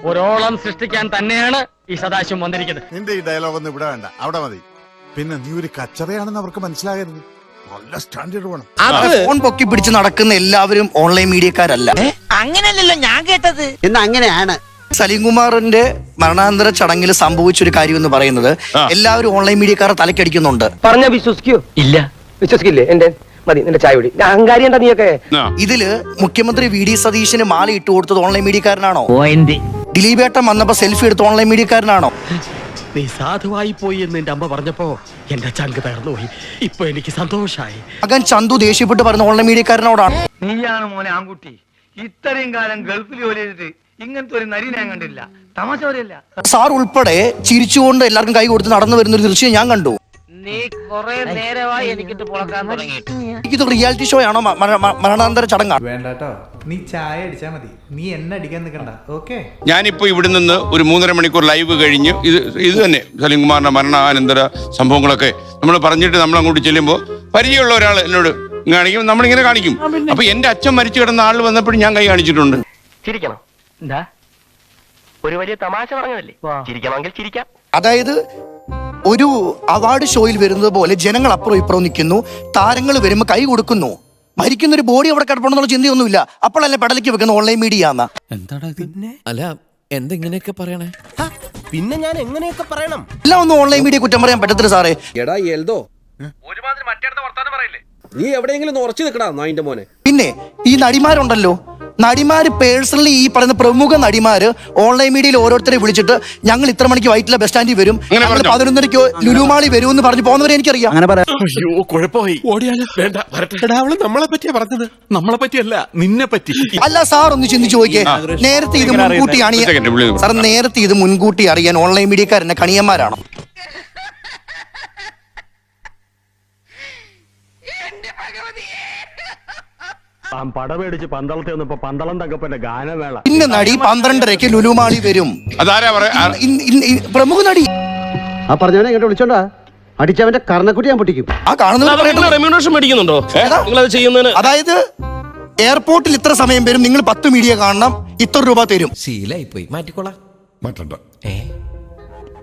ഒരോളം സൃഷ്ടിക്കാൻ തന്നെയാണ് ഈ സദാശിവം വന്നിരിക്കുന്നത്. നിന്റെ ഈ ഡയലോഗ് ഒന്നും ഇവിടെ വേണ്ട, അവിടെ മതി. പിന്നെ നീ ഒരു കച്ചറയാണെന്ന് അവർക്ക് മനസ്സിലാകരുത്. നല്ല സ്റ്റാൻഡേർഡ് വേണം. അത് ഫോൺ പൊക്കി പിടിച്ച് നടക്കുന്ന എല്ലാവരും ഓൺലൈൻ മീഡിയക്കാരല്ല. അങ്ങനെയല്ലല്ലോ ഞാൻ കേട്ടത്. എന്നാ അങ്ങനെയാണ്. സലീം കുമാറിന്റെ മരണാന്തര ചടങ്ങിൽ സംഭവിച്ചൊരു കാര്യം എന്ന് പറയുന്നത് എല്ലാവരും ഓൺലൈൻ മീഡിയക്കാരെ തലക്കടിക്കുന്നുണ്ട്. പറഞ്ഞ വിശ്വസിക്കോ? ഇല്ല, വിശ്വസിക്കില്ലേ? എന്റെ മതി, നിന്റെ ചായ കുടി. അഹങ്കാരി എന്താ നീയൊക്കെ? ഇതില് മുഖ്യമന്ത്രി വി.ഡി. സതീശന് മാല ഇട്ട് കൊടുത്തത് ഓൺലൈൻ മീഡിയക്കാരനാണോ? ദിലീപേട്ടൻ വന്നപ്പോ സെൽഫി എടുത്ത ഓൺലൈൻ മീഡിയക്കാരനാണോ? നീ സാധുവായി പോയി എന്ന് എന്റെ അമ്മ പറഞ്ഞപ്പോ എന്റെ ചങ്ക് തകർന്നു പോയി. ഇപ്പൊ എനിക്ക് സന്തോഷായി. മകൻ ചന്തു ദേഷ്യപ്പെട്ട് പറഞ്ഞ ഓൺലൈൻ മീഡിയക്കാരനോടാണ്. നീയാണ് മോനെ ആൺകുട്ടി. ഇത്രയും കാലം ഗൾഫിൽ ജോലി ചെയ്തിട്ട് ഇങ്ങനത്തെ ഒരു നരി ഞാൻ കണ്ടില്ല. തമാശ പോലെയല്ല. സാർ ഉൾപ്പെടെ ചിരിച്ചുകൊണ്ട് എല്ലാവർക്കും കൈ കൊടുത്ത് നടന്നു വരുന്ന ഒരു ദൃശ്യം ഞാൻ കണ്ടു. നീ കുറെ നേരമായി എനിക്കിട്ട് പുളക്കാൻ തുടങ്ങിയിട്ട്. ഇത് റിയാലിറ്റി ഷോ ആണോ മരണാന്തര ചടങ്ങാണ്? വേണ്ടട്ടോ, നീ ചായ അടിച്ചാ മതി, നീ എന്നെ അടിക്കാൻ നിൽക്കണ്ട. ഓക്കെ, ഞാനിപ്പോ ഇവിടെ നിന്ന് ഒരു 3.5 മണിക്കൂർ ലൈവ് കഴിഞ്ഞ് ഇത് തന്നെ സലീം കുമാറിന്റെ മരണാനന്തര സംഭവങ്ങളൊക്കെ നമ്മൾ പറഞ്ഞിട്ട് നമ്മൾ അങ്ങോട്ട് ചെല്ലുമ്പോൾ പരിചയമുള്ള ഒരാൾ എന്നോട് കാണിക്കും, നമ്മളിങ്ങനെ കാണിക്കും. അപ്പൊ എന്റെ അച്ഛൻ മരിച്ചു കിടന്ന ആൾ വന്നപ്പോഴും ഞാൻ കൈ കാണിച്ചിട്ടുണ്ട്. ചിരിക്കണം. എന്താ ഒരു വലിയ തമാശ പറഞ്ഞതല്ലേ? ചിരിക്കണമെങ്കിൽ ചിരിക്കാം. അതായത് ഒരു അവാർഡ് ഷോയിൽ വരുന്നത് പോലെ ജനങ്ങൾ അപ്പുറം ഇപ്പുറം നിൽക്കുന്നു, താരങ്ങൾ വരുമ്പോൾ കൈ കൊടുക്കുന്നു. മരിക്കുന്ന ഒരു ബോഡി അവിടെ കിടപ്പണമെന്നുള്ള ചിന്തയൊന്നുമില്ല. അപ്പോഴല്ലേ പെടലേക്ക് വെക്കുന്ന ഓൺലൈൻ മീഡിയ എന്നാ? എന്താടാ പിന്നെ? അല്ല, എന്തെങ്ങനെയൊക്കെ പറയണേ? പിന്നെ ഞാൻ എങ്ങനെയൊക്കെ പറയണം? എല്ലാം ഒന്നും ഓൺലൈൻ മീഡിയ കുറ്റം പറയാൻ പറ്റത്തില്ല സാറേ. എടാ എൽദോ, നീ എവിടെയെങ്കിലും ഉറച്ചു നിൽക്കടാ നായിന്റെ മോനെ. പിന്നെ ഈ നടിമാരുണ്ടല്ലോ, നടിമാര് പേഴ്സണലി ഈ പറയുന്ന പ്രമുഖ നടിമാര് ഓൺലൈൻ മീഡിയയിൽ ഓരോരുത്തരെ വിളിച്ചിട്ട് ഞങ്ങൾ ഇത്ര മണിക്ക് വൈറ്റിലെ ബസ് സ്റ്റാൻഡിൽ വരും, 11:30 ലുലുമാളി വരും എന്ന് പറഞ്ഞു പോകുന്നവരെ എനിക്കറിയാം. അയ്യോ, കുഴപ്പമായി. ഓടിയാലോ? വേണ്ട, അവള് നമ്മളെ പറ്റിയാ പറഞ്ഞത്, നമ്മളെ പറ്റിയല്ല, നിന്നെ പറ്റി. അല്ല സാർ ഒന്ന് ചിന്തിച്ചു നോക്കിയേ, നേരത്തെ ഇത് മുൻകൂട്ടി സാർ നേരത്തെ ഇത് മുൻകൂട്ടി അറിയാൻ ഓൺലൈൻ മീഡിയക്കാരനെ കണിയന്മാരാണോ? പടമേടിച്ച് പന്തളത്തെ വന്നപ്പോ പന്തളം തങ്കപ്പന്റെ ഗാനവേള. ഇന്ന് നടി 12:30 ലുലുമാളി വരും. അതാരാ പ്രമുഖ നടി. ആ പറഞ്ഞവനെ ഇങ്ങോട്ട് വിളിച്ചോണ്ടാ അടിച്ചവന്റെ കർണക്കുട്ടി ഞാൻ പൊട്ടിക്കും. ആ കാണുന്നവർ റെമ്യൂണറേഷൻ മേടിക്കുന്നുണ്ടോ നിങ്ങളത് ചെയ്യുന്നതിന്? അതായത് എയർപോർട്ടിൽ ഇത്ര സമയം വരും, നിങ്ങൾ 10 മീഡിയ കാണണം, ഇത്ര രൂപ തരും. ശീലായി പോയി, മാറ്റിക്കോളാം. മാറ്റണ്ട.